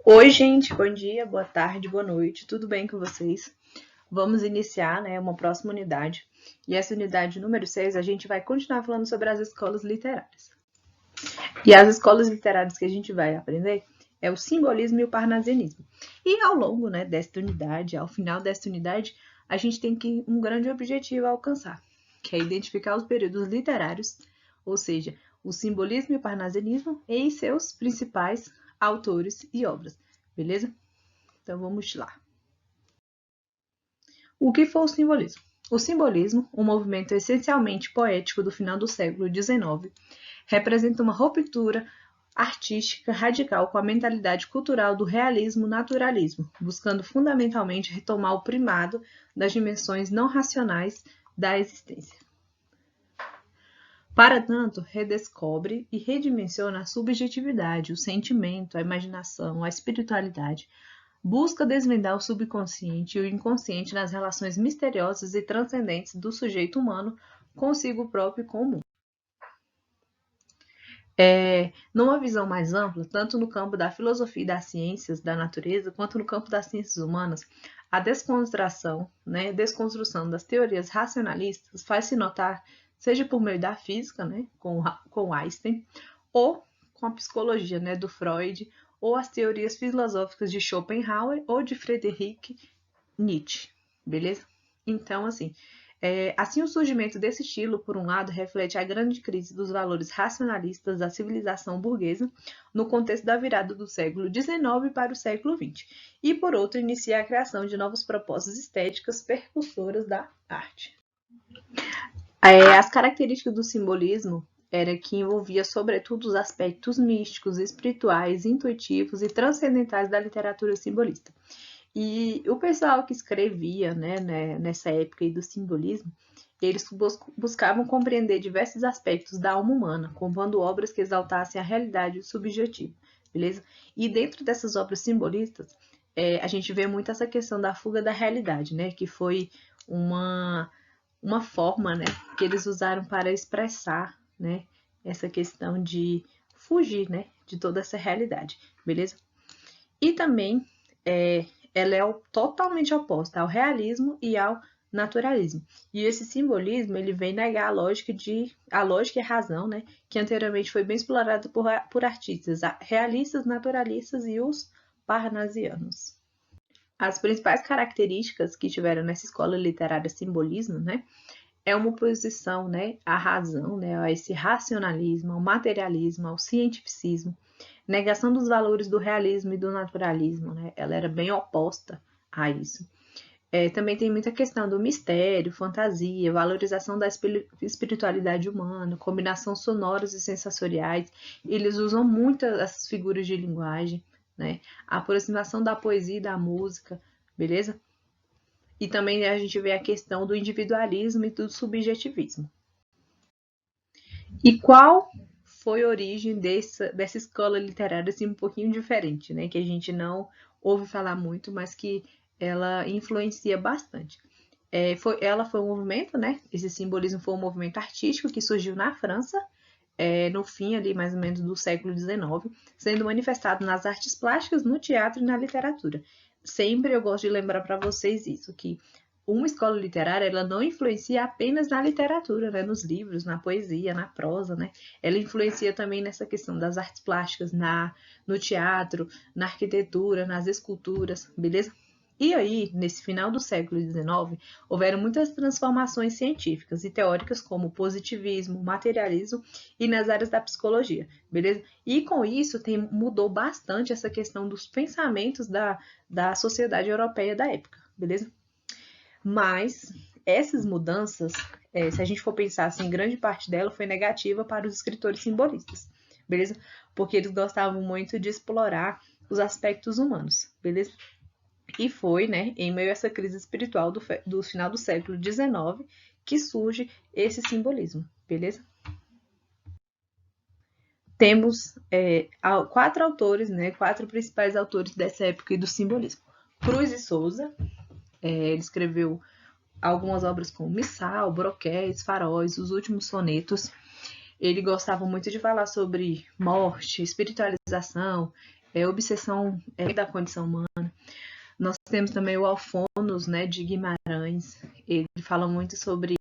Oi, gente, bom dia, boa tarde, boa noite, tudo bem com vocês? Vamos iniciar, uma próxima unidade. E essa unidade número 6, a gente vai continuar falando sobre as escolas literárias. E as escolas literárias que a gente vai aprender é o simbolismo e o parnasianismo. E ao longo, desta unidade, ao final desta unidade, a gente tem um grande objetivo a alcançar, que é identificar os períodos literários, ou seja, o simbolismo e o parnasianismo e seus principais autores e obras, beleza? Então vamos lá. O que foi o simbolismo? O simbolismo, um movimento essencialmente poético do final do século XIX, representa uma ruptura artística radical com a mentalidade cultural do realismo-naturalismo, buscando fundamentalmente retomar o primado das dimensões não racionais da existência. Para tanto, redescobre e redimensiona a subjetividade, o sentimento, a imaginação, a espiritualidade, busca desvendar o subconsciente e o inconsciente nas relações misteriosas e transcendentes do sujeito humano consigo próprio e com o mundo. Numa visão mais ampla, tanto no campo da filosofia e das ciências da natureza, quanto no campo das ciências humanas, a desconstrução das teorias racionalistas faz-se notar, seja por meio da física, com Einstein, ou com a psicologia, do Freud, ou as teorias filosóficas de Schopenhauer ou de Friedrich Nietzsche, beleza? Então, assim o surgimento desse estilo, por um lado, reflete a grande crise dos valores racionalistas da civilização burguesa no contexto da virada do século XIX para o século XX, e, por outro, inicia a criação de novas propostas estéticas percussoras da arte. As características do simbolismo era que envolvia, sobretudo, os aspectos místicos, espirituais, intuitivos e transcendentais da literatura simbolista. E o pessoal que escrevia nessa época aí do simbolismo, eles buscavam compreender diversos aspectos da alma humana, compondo obras que exaltassem a realidade e o subjetivo, beleza? E dentro dessas obras simbolistas, a gente vê muito essa questão da fuga da realidade, que foi uma forma que eles usaram para expressar essa questão de fugir de toda essa realidade, beleza? E também ela é totalmente oposta ao realismo e ao naturalismo. E esse simbolismo ele vem negar a lógica e a razão, que anteriormente foi bem explorada por artistas realistas, naturalistas e os parnasianos. As principais características que tiveram nessa escola literária simbolismo, é uma oposição, à razão, a esse racionalismo, ao materialismo, ao cientificismo, negação dos valores do realismo e do naturalismo, ela era bem oposta a isso. Também tem muita questão do mistério, fantasia, valorização da espiritualidade humana, combinação sonoras e sensoriais. Eles usam muito as figuras de linguagem, a aproximação da poesia e da música, beleza? E também a gente vê a questão do individualismo e do subjetivismo. E qual foi a origem dessa escola literária assim, um pouquinho diferente, que a gente não ouve falar muito, mas que ela influencia bastante. Ela foi um movimento, esse simbolismo foi um movimento artístico que surgiu na França, no fim ali mais ou menos do século XIX, sendo manifestado nas artes plásticas, no teatro e na literatura. Sempre eu gosto de lembrar para vocês isso, que uma escola literária ela não influencia apenas na literatura, nos livros, na poesia, na prosa, ela influencia também nessa questão das artes plásticas, no teatro, na arquitetura, nas esculturas, beleza? E aí, nesse final do século XIX, houveram muitas transformações científicas e teóricas como positivismo, materialismo e nas áreas da psicologia, beleza? E com isso mudou bastante essa questão dos pensamentos da sociedade europeia da época, beleza? Mas essas mudanças, se a gente for pensar assim, grande parte dela foi negativa para os escritores simbolistas, beleza? Porque eles gostavam muito de explorar os aspectos humanos, beleza? E foi, em meio a essa crise espiritual do final do século XIX, que surge esse simbolismo, beleza? Temos 4 autores, 4 principais autores dessa época do simbolismo. Cruz e Souza, ele escreveu algumas obras como Missal, Broquéis, Faróis, Os Últimos Sonetos. Ele gostava muito de falar sobre morte, espiritualização, obsessão da condição humana. Nós temos também o Alfonos, né, de Guimarães. Ele fala muito sobre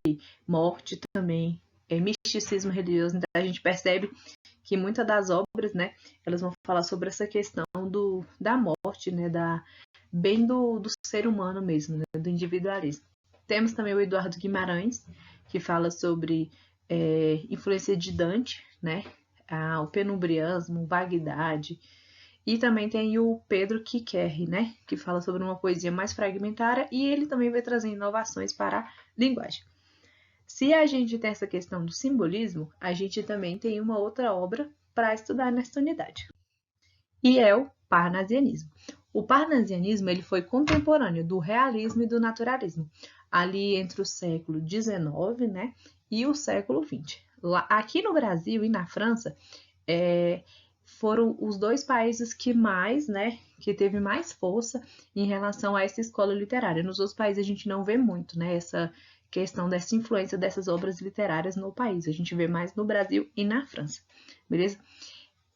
morte também, misticismo religioso. Então a gente percebe que muitas das obras, né, elas vão falar sobre essa questão da morte, né, bem do ser humano mesmo, né, do individualismo. Temos também o Eduardo Guimarães, que fala sobre influência de Dante, né, o penumbriasmo, vaguidade. E também tem o Pedro Quiquerre, né, que fala sobre uma poesia mais fragmentária e ele também vai trazer inovações para a linguagem. Se a gente tem essa questão do simbolismo, a gente também tem uma outra obra para estudar nesta unidade, e é o parnasianismo. O parnasianismo ele foi contemporâneo do realismo e do naturalismo, ali entre o século XIX, né, e o século XX. Aqui no Brasil e na França, foram os dois países que mais, né, que teve mais força em relação a essa escola literária. Nos outros países a gente não vê muito, né, essa questão dessa influência dessas obras literárias no país. A gente vê mais no Brasil e na França, beleza?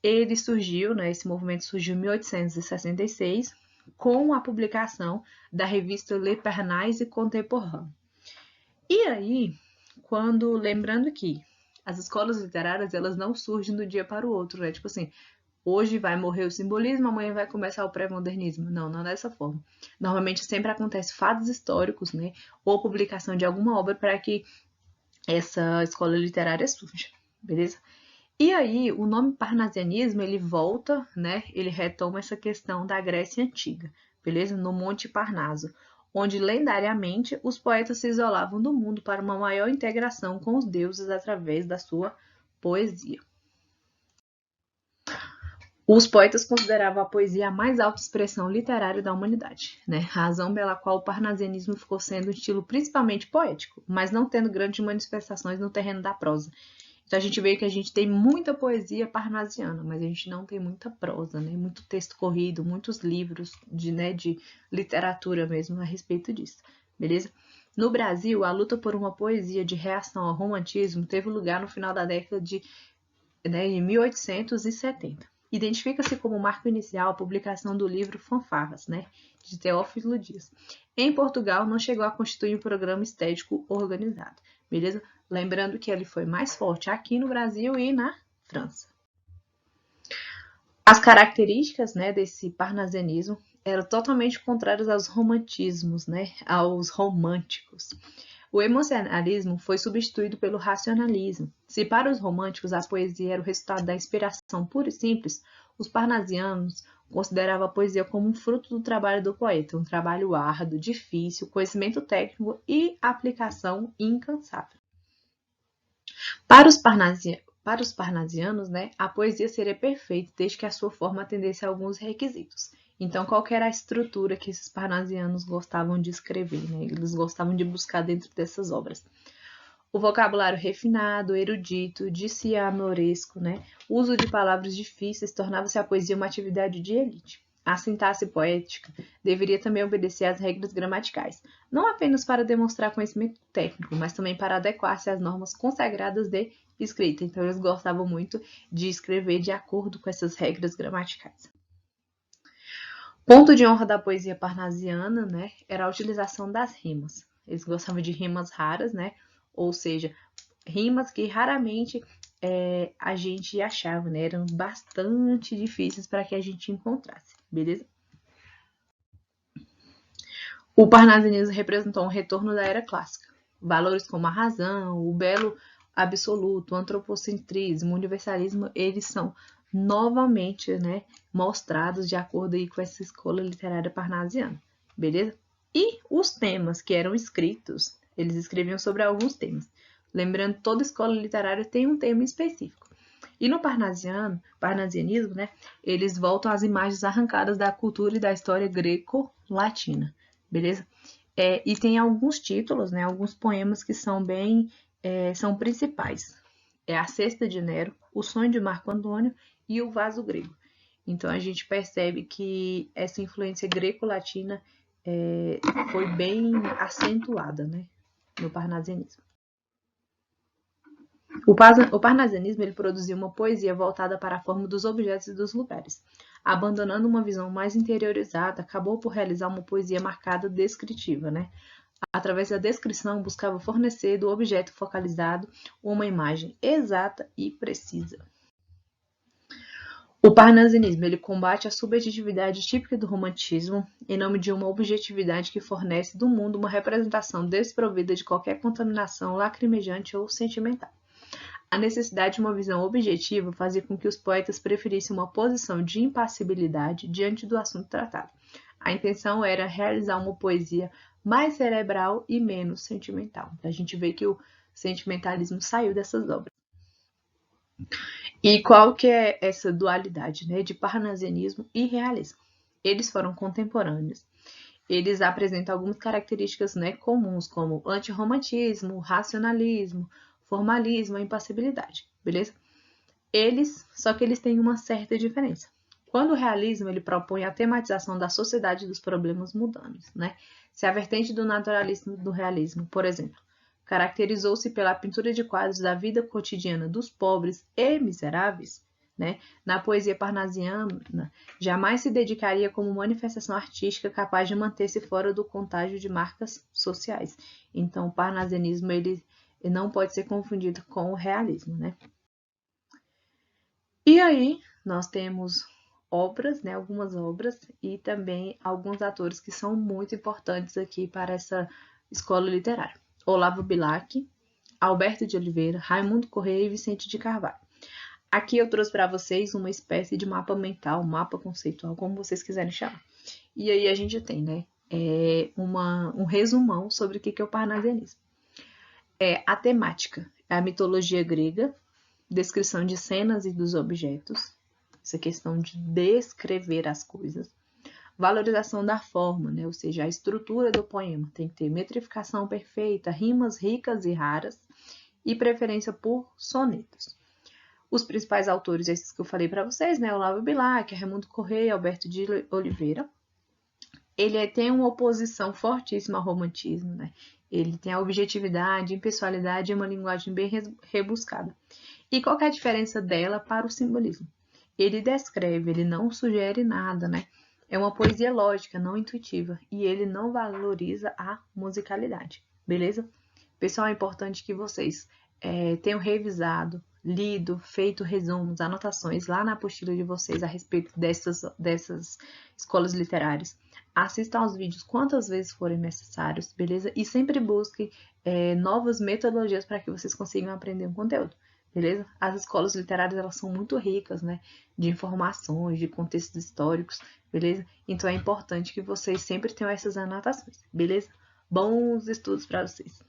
Ele surgiu, né, esse movimento surgiu em 1866 com a publicação da revista Le Parnasse Contemporain. E aí, lembrando que as escolas literárias, elas não surgem do dia para o outro, né? Tipo assim, hoje vai morrer o simbolismo, amanhã vai começar o pré-modernismo. Não é dessa forma. Normalmente sempre acontece fatos históricos, né? Ou publicação de alguma obra para que essa escola literária surja, beleza? E aí, o nome parnasianismo, ele volta, né? Ele retoma essa questão da Grécia Antiga, beleza? No Monte Parnaso, onde lendariamente os poetas se isolavam do mundo para uma maior integração com os deuses através da sua poesia. Os poetas consideravam a poesia a mais alta expressão literária da humanidade, né? Razão pela qual o parnasianismo ficou sendo um estilo principalmente poético, mas não tendo grandes manifestações no terreno da prosa. Então a gente vê que a gente tem muita poesia parnasiana, mas a gente não tem muita prosa, né? Muito texto corrido, muitos livros de literatura mesmo a respeito disso, beleza? No Brasil, a luta por uma poesia de reação ao romantismo teve lugar no final da década de 1870. Identifica-se como marco inicial a publicação do livro Fanfarras, né, de Teófilo Dias. Em Portugal, não chegou a constituir um programa estético organizado, beleza? Lembrando que ele foi mais forte aqui no Brasil e na França. As características, né, desse parnasianismo eram totalmente contrárias aos romantismos, né, aos românticos. O emocionalismo foi substituído pelo racionalismo. Se para os românticos a poesia era o resultado da inspiração pura e simples, os parnasianos consideravam a poesia como um fruto do trabalho do poeta, um trabalho árduo, difícil, conhecimento técnico e aplicação incansável. Para os parnasianos, né, a poesia seria perfeita desde que a sua forma atendesse a alguns requisitos. Então, qual que era a estrutura que esses parnasianos gostavam de escrever, né? Eles gostavam de buscar dentro dessas obras. O vocabulário refinado, erudito, dicionaresco, né? O uso de palavras difíceis tornava-se a poesia uma atividade de elite. A sintaxe poética deveria também obedecer às regras gramaticais, não apenas para demonstrar conhecimento técnico, mas também para adequar-se às normas consagradas de escrita. Então, eles gostavam muito de escrever de acordo com essas regras gramaticais. Ponto de honra da poesia parnasiana, né, era a utilização das rimas. Eles gostavam de rimas raras, né, ou seja, rimas que raramente a gente achava, né, eram bastante difíceis para que a gente encontrasse, beleza? O parnasianismo representou um retorno da era clássica. Valores como a razão, o belo absoluto, o antropocentrismo, o universalismo, eles são novamente, né, mostrados de acordo aí com essa escola literária parnasiana, beleza? E os temas que eram escritos, eles escreviam sobre alguns temas. Lembrando, toda escola literária tem um tema específico. E no parnasianismo, né, eles voltam às imagens arrancadas da cultura e da história greco-latina, beleza? E tem alguns títulos, né, alguns poemas que são são principais. É a Cesta de Nero, O Sonho de Marco Antônio e O Vaso Grego. Então, a gente percebe que essa influência greco-latina foi bem acentuada, né, no parnasianismo. O parnasianismo ele produziu uma poesia voltada para a forma dos objetos e dos lugares. Abandonando uma visão mais interiorizada, acabou por realizar uma poesia marcada descritiva, né? Através da descrição, buscava fornecer do objeto focalizado uma imagem exata e precisa. O parnasianismo ele combate a subjetividade típica do romantismo em nome de uma objetividade que fornece do mundo uma representação desprovida de qualquer contaminação lacrimejante ou sentimental. A necessidade de uma visão objetiva fazia com que os poetas preferissem uma posição de impassibilidade diante do assunto tratado. A intenção era realizar uma poesia mais cerebral e menos sentimental. A gente vê que o sentimentalismo saiu dessas obras. E qual que é essa dualidade, né, de parnasianismo e realismo? Eles foram contemporâneos. Eles apresentam algumas características, né, comuns, como antirromantismo, racionalismo, formalismo, a impassibilidade, beleza? Só que eles têm uma certa diferença. Quando o realismo ele propõe a tematização da sociedade dos problemas mundanos, né? Se a vertente do naturalismo do realismo, por exemplo, caracterizou-se pela pintura de quadros da vida cotidiana dos pobres e miseráveis, né? Na poesia parnasiana, jamais se dedicaria como manifestação artística capaz de manter-se fora do contágio de marcas sociais. Então, o parnasianismo ele não pode ser confundido com o realismo, né? E aí, nós temos obras, né, algumas obras, e também alguns atores que são muito importantes aqui para essa escola literária. Olavo Bilac, Alberto de Oliveira, Raimundo Corrêa e Vicente de Carvalho. Aqui eu trouxe para vocês uma espécie de mapa mental, mapa conceitual, como vocês quiserem chamar. E aí a gente tem, né, um resumão sobre o que é o parnasianismo. A temática é a mitologia grega, descrição de cenas e dos objetos, essa questão de descrever as coisas, valorização da forma, né? Ou seja, a estrutura do poema tem que ter metrificação perfeita, rimas ricas e raras e preferência por sonetos. Os principais autores, esses que eu falei para vocês, né? Olavo Bilac, Raimundo Corrêa, Alberto de Oliveira. Ele tem uma oposição fortíssima ao romantismo, né? Ele tem a objetividade, impessoalidade e uma linguagem bem rebuscada. E qual é a diferença dela para o simbolismo? Ele descreve, ele não sugere nada, né? É uma poesia lógica, não intuitiva, e ele não valoriza a musicalidade, beleza? Pessoal, é importante que vocês tenham revisado, lido, feito resumos, anotações lá na apostila de vocês a respeito dessas escolas literárias. Assistam aos vídeos quantas vezes forem necessários, beleza? E sempre busquem novas metodologias para que vocês consigam aprender o conteúdo. Beleza? As escolas literárias, elas são muito ricas, né? De informações, de contextos históricos, beleza? Então, é importante que vocês sempre tenham essas anotações, beleza? Bons estudos para vocês!